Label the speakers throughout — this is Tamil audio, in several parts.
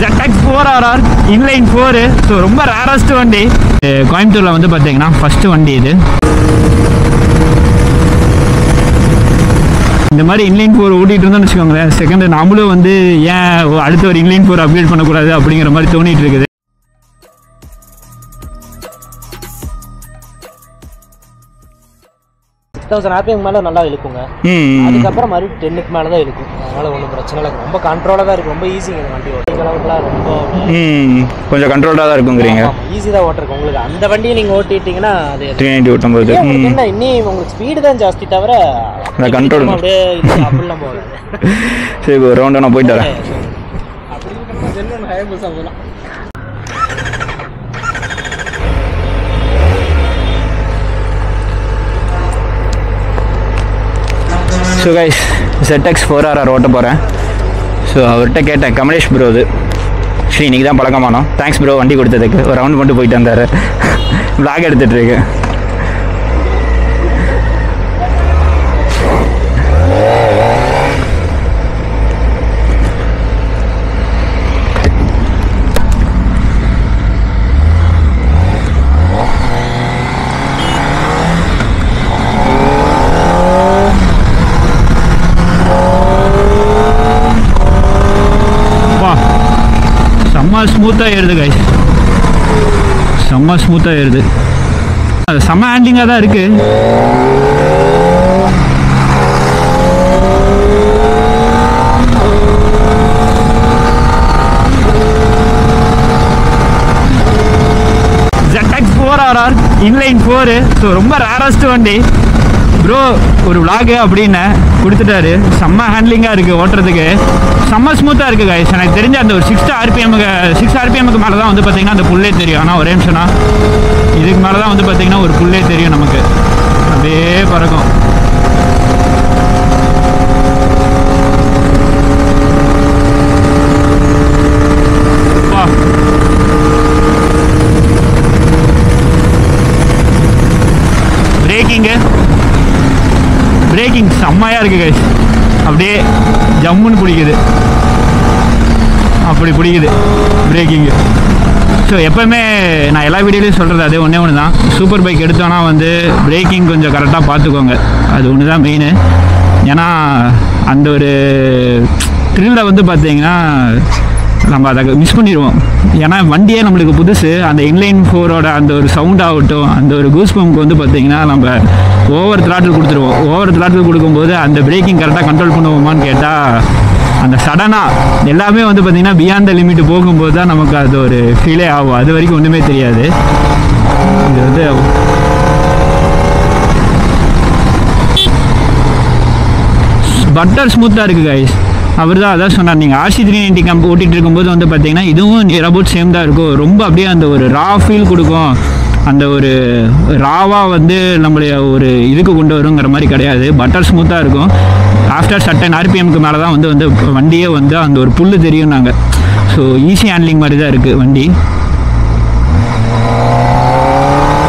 Speaker 1: ZX4RR inline 4. ஸோ ரொம்ப ரேரஸ்ட் வண்டி கோயம்புத்தூரில் வந்து பார்த்தீங்கன்னா ஃபஸ்ட்டு வண்டி இது. இந்த மாதிரி இன்லைன் 4 ஓட்டிகிட்டு இருந்தோம்னு வச்சுக்கோங்களேன், செகண்ட் நம்மளும் வந்து ஏன் அடுத்த ஒரு இன்லைன் 4 அப்டேட் பண்ணக்கூடாது அப்படிங்கிற மாதிரி தோணிட்டு இருக்குது.
Speaker 2: மேலே நல்லா இழுக்குங்க. அதுக்கப்புறம் மறுபடியும் 10க்கு மேலே தான் இருக்கும். அதனால ஒன்றும் பிரச்சனை இல்லை, ரொம்ப கண்ட்ரோலாக தான் இருக்குது. ரொம்ப ஈஸிங்க இந்த வண்டி ஓட்டுறதுலாம் ரொம்ப
Speaker 1: கொஞ்சம் கண்ட்ரோலாக தான் இருக்குங்கிறீங்க.
Speaker 2: ஈஸி தான் ஓட்டுருக்கு உங்களுக்கு. அந்த வண்டியை நீங்கள் ஓட்டிட்டீங்கன்னா அது
Speaker 1: 390 ஓட்டும்போது
Speaker 2: என்ன இன்னும் உங்களுக்கு ஸ்பீடு தான் ஜாஸ்தி தவிர
Speaker 1: கண்ட்ரோல்
Speaker 2: அப்படியே அப்படிலாம் போகாது.
Speaker 1: சரி இப்போ ரவுண்டாக நான் போயிட்டு வரேன். ஸோ கைஸ் ZX4RR ஓட்ட போகிறேன். ஸோ அவர்கிட்ட கேட்டேன், கமலேஷ் ப்ரோ இது ஸ்ரீ இன்றைக்கி தான் பழக்கமானோம். தேங்க்ஸ் ப்ரோ வண்டி கொடுத்ததுக்கு. ஒரு ரவுண்ட் மட்டும் போயிட்டு வந்தார். விளாக் எடுத்துகிட்ருக்கு. ஸ்மூத்தாக ஏறுது கைஸ், செம்ம ஸ்மூத்தாக ஏறுது. செம்ம ஹேண்டிங்காக தான் இருக்குது. ZX4RR inline 4. ஸோ ரொம்ப ரேரஸ்ட் வண்டி ப்ரோ. ஒரு விளாகு அப்படின்னு கொடுத்துட்டாரு. செம்ம ஹேண்ட்லிங்காக இருக்குது, ஓட்டுறதுக்கு செம்ம ஸ்மூத்தாக இருக்குது கைஸ். எனக்கு தெரிஞ்ச அந்த ஒரு 6 RPMக்கு மேலே தான் வந்து பார்த்திங்கன்னா அந்த புல்லே தெரியும். ஆனால் ஒரே நிமிஷம்னா இதுக்கு மேலே தான் வந்து பார்த்திங்கன்னா ஒரு புல்லே தெரியும் நமக்கு. அப்படியே பறக்கும். பிரேக்கிங் செம்மையாக இருக்குது கைஸ். அப்படியே ஜம்முன்னு பிடிக்குது, அப்படி பிடிக்குது பிரேக்கிங்கு. ஸோ எப்போவுமே நான் எல்லா வீடியோலையும் சொல்கிறது அது ஒன்று தான். சூப்பர் பைக் எடுத்தோன்னா வந்து பிரேக்கிங் கொஞ்சம் கரெக்டாக பார்த்துக்கோங்க. அது ஒன்று தான் மெயின். ஏன்னா அந்த ஒரு த்ரில்லை வந்து பார்த்தீங்கன்னா நம்ம அதை மிஸ் பண்ணிடுவோம். ஏன்னா வண்டியே நம்மளுக்கு புதுசு. அந்த இன்லைன் 4ஓட அந்த ஒரு சவுண்ட் ஆகட்டும், அந்த ஒரு கூஸ் பம்ப்க்கு வந்து பார்த்திங்கன்னா நம்ம ஓவர் த்ராட்டில் கொடுத்துருவோம். ஓவர் த்ராட்டில் கொடுக்கும்போது அந்த பிரேக்கிங் கரெக்டாக கண்ட்ரோல் பண்ணுவோமான்னு கேட்டால் அந்த சடனாக எல்லாமே வந்து பார்த்திங்கன்னா பியாண்ட் த லிமிட் போகும்போது தான் நமக்கு அது ஒரு ஃபீலே ஆகும். அது வரைக்கும் ஒன்றுமே தெரியாது. இது வந்து பட்டர் ஸ்மூத்தாக இருக்குது கைஸ். அவர் தான் அதான் சொன்னார், நீங்கள் RC390 ஓட்டிகிட்டு இருக்கும்போது வந்து பார்த்தீங்கன்னா இதுவும் நியர் அபவுட் சேம் தான் இருக்கும். ரொம்ப அப்படியே அந்த ஒரு ரா ஃபீல் கொடுக்கும். அந்த ஒரு ராவாக வந்து நம்மளுடைய ஒரு இதுக்கு கொண்டு வருங்கிற மாதிரி கிடையாது. பட்டர் ஸ்மூத்தாக இருக்கும். ஆஃப்டர் சர்டன் RPMக்கு மேலே தான் வந்து வண்டியே வந்து அந்த ஒரு புல்லு தெரியும் நாங்கள். ஸோ ஈஸி ஹேண்ட்லிங் மாதிரி தான் இருக்குது வண்டி.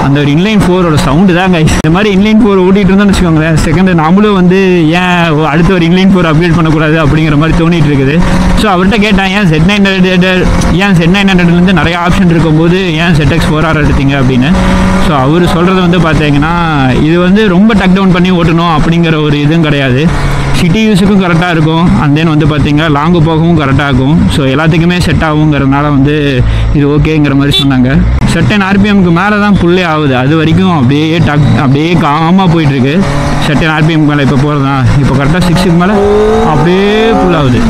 Speaker 1: அந்த ஒரு இன்லைன் 4ஓட சவுண்டு தான் கைஸ். இந்த மாதிரி இன்லைன் 4 ஓட்டிகிட்டு இருந்தோம்னு வச்சுக்கோங்களேன், செகண்ட் நம்மளும் வந்து ஏன் அடுத்த ஒரு இன்லைன் 4 அப்டேட் பண்ணக்கூடாது அப்படிங்கிற மாதிரி தோணிட்டு இருக்குது. ஸோ அவர்கிட்ட கேட்டேன், ஏன் Z900லேருந்து நிறைய ஆப்ஷன் இருக்கும்போது ஏன் ZX4RR எடுத்தீங்க அப்படின்னு. ஸோ அவர் சொல்கிறது வந்து பார்த்தீங்கன்னா இது வந்து ரொம்ப டக் டவுன் பண்ணி ஓட்டணும் அப்படிங்கிற ஒரு இதுவும் கிடையாது. சிட்டி யூஸுக்கும் கரெக்டாக இருக்கும். அண்ட் தென் வந்து பார்த்தீங்கன்னா லாங்கு போகவும் கரெக்டாக இருக்கும். ஸோ எல்லாத்துக்குமே செட் ஆகுங்கிறதுனால வந்து இது ஓகேங்கிற மாதிரி சொன்னாங்க. சர்டன் RPMக்கு மேலே தான் புல்லே ஆகுது. அது வரைக்கும் அப்படியே காமாக போயிட்டுருக்கு. சர்டன் RPM மேலே இப்போ போகிறது தான். இப்போ கரெக்டாக 6க்கு மேலே அப்படியே புல் ஆகுது.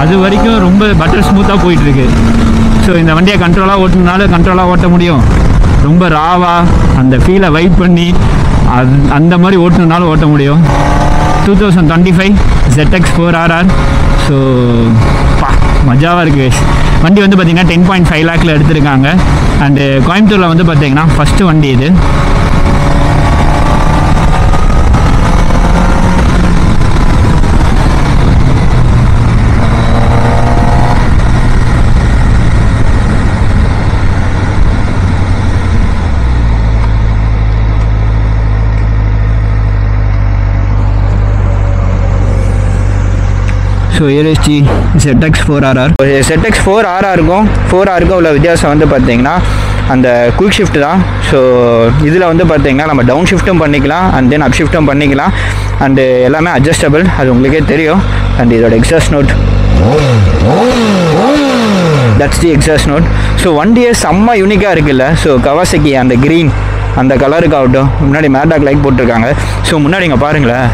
Speaker 1: அது வரைக்கும் ரொம்ப பட்டர் ஸ்மூத்தாக போயிட்டுருக்கு. ஸோ இந்த வண்டியை கண்ட்ரோலாக ஓட்டினாலும் கண்ட்ரோலாக ஓட்ட முடியும். ரொம்ப ராவாக அந்த ஃபீலை வைப் பண்ணி அந்த மாதிரி ஓட்டணுனாலும் ஓட்ட முடியும். 2025 ZX4RR. ஸோ மஜாவாக இருக்குது. வண்டி வந்து பார்த்திங்கன்னா 10.5 lakhல எடுத்திருக்காங்க. அண்டு கோயம்புத்தூரில் வந்து பார்த்திங்கன்னா ஃபஸ்ட்டு வண்டி இது. So AST ZX 4RR. ZX 4RRக்கும் 4Rக்கும் உள்ள வித்தியாசம் வந்து பார்த்தீங்கன்னா அந்த குயிக் ஷிஃப்ட் தான். ஸோ இதில் வந்து பார்த்தீங்கன்னா நம்ம டவுன் ஷிஃப்ட்டும் பண்ணிக்கலாம் அண்ட் தென் அப் ஷிஃப்ட்டும் பண்ணிக்கலாம் அண்டு எல்லாமே அட்ஜஸ்டபிள், அது உங்களுக்கே தெரியும். அண்ட் இதோட exhaust note, that's the exhaust note. So வண்டியே செம்ம யூனிக்காக இருக்குல்ல. ஸோ கவாசகி அந்த க்ரீன் அந்த கலருக்காகட்டும், முன்னாடி மேடாக் லைட் போட்டிருக்காங்க. ஸோ முன்னாடி இங்கே பாருங்களேன்,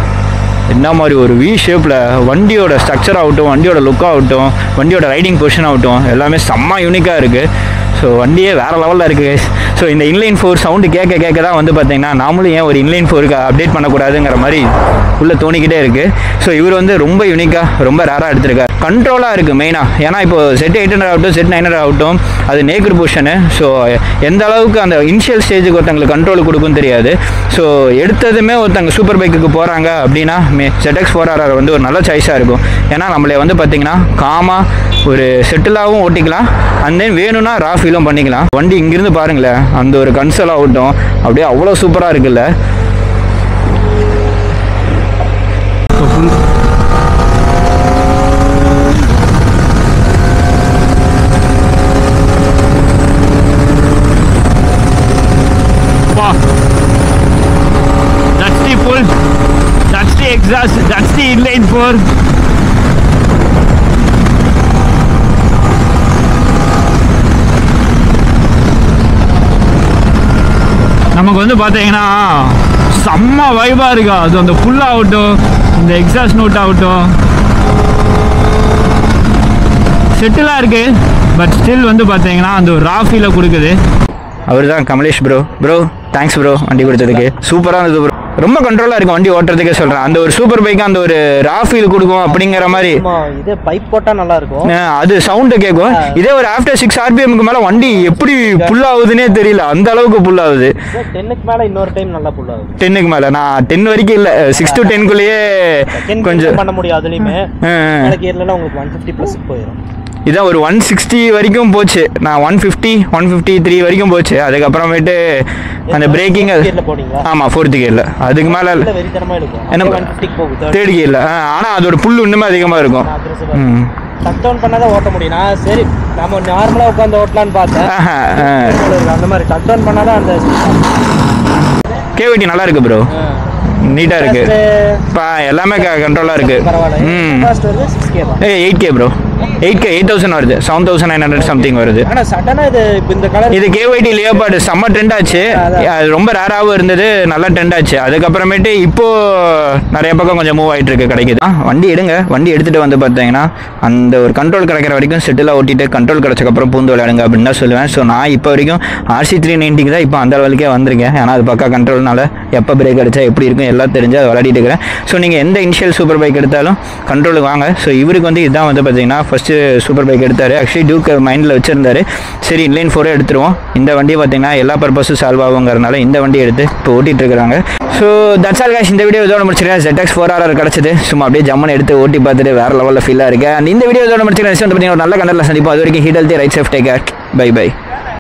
Speaker 1: என்ன மாதிரி ஒரு வி ஷேப்பில் வண்டியோட ஸ்ட்ரக்சர் ஆகட்டும், வண்டியோட லுக் ஆகட்டும், வண்டியோட ரைடிங் பொசிஷன் ஆகட்டும், எல்லாமே செம்ம யூனிக்காக இருக்குது. ஸோ வண்டியே வேறு லெவலில் இருக்குது. ஸோ இந்த இன்லைன் 4 சவுண்டு கேட்க தான் வந்து பார்த்தீங்கன்னா நாமளும் ஏன் ஒரு இன்லைன் 4க்கு அப்டேட் பண்ணக்கூடாதுங்கிற மாதிரி உள்ளே தோணிக்கிட்டே இருக்குது. ஸோ இவர் வந்து ரொம்ப யூனிக்காக ரொம்ப ரேராக எடுத்திருக்காரு. கண்ட்ரோலாக இருக்குது மெயினாக. ஏன்னா இப்போ Z800 ஆகட்டும் Z900 ஆகட்டும் அது நேக்கர் பொசிஷனு. ஸோ எந்த அளவுக்கு அந்த இனிஷியல் ஸ்டேஜுக்கு ஒருத்தங்களுக்கு கண்ட்ரோல் கொடுக்கும் தெரியாது. ஸோ எடுத்ததுமே ஒருத்தங்க சூப்பர் பைக்குக்கு போகிறாங்க அப்படின்னா ZX 4RR வந்து ஒரு நல்ல சாய்ஸாக இருக்கும். ஏன்னா நம்மளே வந்து பார்த்திங்கன்னா காமாக ஒரு செட்டிலாகவும் ஓட்டிக்கலாம் அண்ட் தென் வேணும்னா ரா ஃபீலும் பண்ணிக்கலாம். வண்டி இங்கிருந்து பாருங்களேன், அந்த ஒரு கன்சோல் ஆகட்டும் அப்படியே அவ்வளோ சூப்பராக இருக்குல்ல. That's the pull, that's the exhaust, that's the inline 4. நமக்கு வந்து பார்த்தீங்கன்னா செம்ம வைபாக இருக்கா. அது அந்த புல் ஆகட்டும், இந்த எக்ஸாஸ்ட் நோட் ஆகட்டும், செட்டிலாக இருக்குது. பட் ஸ்டில் வந்து பார்த்தீங்கன்னா அந்த ஒரு ரா ஃபீலை கொடுக்குது. அவர் தான் கமலேஷ் ப்ரோ தேங்க்ஸ் ப்ரோ வண்டி கொடுத்ததுக்கு. சூப்பராக இருந்தது ப்ரோ, ரொம்ப கண்ட்ரோலாக இருக்கும் வண்டி ஓட்டுறதுக்கே சொல்கிறேன். அந்த ஒரு சூப்பர் பைக்கு அந்த ஒரு ரா ஃபீல் கொடுக்கும் அப்படிங்கிற மாதிரி.
Speaker 2: இதே பைப் போட்டால் நல்லா இருக்கும்,
Speaker 1: அது சவுண்டு கேட்கும். இதே ஒரு ஆஃப்டர் 6 RPMக்கு மேலே வண்டி எப்படி புல் ஆகுதுன்னே தெரியல, அந்த அளவுக்கு புல் ஆகுது.
Speaker 2: 10க்கு மேலே இன்னொரு டைம் நல்லா புல் ஆகுது.
Speaker 1: 10க்கு மேலே நான் 10 வரைக்கும் இல்லை, 6 to 10குள்ளேயே கொஞ்சம்
Speaker 2: பண்ண முடியும். அதுலேயுமே இல்லைன்னா உங்களுக்கு 150+ போயிடும்.
Speaker 1: இதான் ஒரு 160 வரைக்கும் போச்சு. நான் 153 வரைக்கும் போச்சு. அதுக்கப்புறமேட்டு அந்த பிரேக்கிங் ஆமாம் 4th கியரில். அதுக்கு மேலே என்ன 3rd கியரில். ஆனால் அதோட புல் இன்னுமே அதிகமாக இருக்கும்.
Speaker 2: டக் டவுன் பண்ணாதான் ஓட்ட முடியும். நான் சரி நம்ம நார்மலாக உட்காந்து ஓட்டலான்னு பார்த்தேன். அந்த மாதிரி டக் டவுன் பண்ணாதான் அந்த
Speaker 1: கேவிட்டி நல்லா இருக்கு ப்ரோ, நீட்டாக இருக்கு. இப்போ எல்லாமே கண்ட்ரோலாக இருக்கு. 8K ப்ரோ, 8K 8000 வருது, 7900 சம்திங் வருது. இது KYT லியோபார்டு செம்ம ட்ரெண்ட் ஆச்சு. அது ரொம்ப ரேராகவும் இருந்தது, நல்லா ட்ரெண்ட் ஆச்சு. அதுக்கப்புறமேட்டு இப்போ நிறைய பக்கம் கொஞ்சம் மூவ் ஆகிட்டு இருக்கு, கிடைக்குது. வண்டி எடுங்க, வண்டி எடுத்துகிட்டு வந்து பார்த்தீங்கன்னா அந்த ஒரு கண்ட்ரோல் கிடைக்கிற வரைக்கும் செட்டிலாக ஓட்டிட்டு கண்ட்ரோல் கிடைச்சக்கப்புறம் பூந்து விளையாடுங்க அப்படின்னு தான் சொல்லுவேன். ஸோ நான் இப்போ வரைக்கும் RC 390 தான் இப்போ அந்த லெவலுக்கே வந்திருக்கேன். ஏன்னா அது பக்கா கண்ட்ரோல்னால எப்போ பிரேக் அடிச்சா எப்படி இருக்கும் எல்லாம் தெரிஞ்சு அதை விளையாடிட்டு இருக்கிறேன். ஸோ நீங்கள் எந்த இனிஷியல் சூப்பர் பைக் எடுத்தாலும் கண்ட்ரோலுக்கு வாங்க. ஸோ இவருக்கு வந்து இதுதான் வந்து பார்த்தீங்கன்னா ஃபஸ்ட்டு சூப்பர் பைக் எடுத்தார். ஆக்சுவலி டியூக் மைண்டில் வச்சுருந்தாரு. சரி இன்லைன் 4 எடுத்துருவோம், இந்த வண்டி பார்த்தீங்கன்னா எல்லா பர்பஸும் சால்வ் ஆகுங்கிறதுனால இந்த வண்டி எடுத்து இப்போ ஓட்டிகிட்டு இருக்கிறாங்க. ஸோ தட்ஸ் ஆல் கைஸ், இந்த வீடியோ இதோட முடிச்சிருக்கேன். ZX 4RR கிடச்சிது, சும்மா அப்படியே ஜம்மன் எடுத்து ஓட்டி பார்த்துட்டு வேறு லெவலில் ஃபீலாக இருக்குது. அண்ட் இந்த வீடியோ இதோட முடிச்சிருக்கேன். வந்து பார்த்தீங்கன்னா ஒரு நல்ல கண்டரில் சந்திப்போம். அது வரைக்கும் eat healthy ride safe take care, bye by.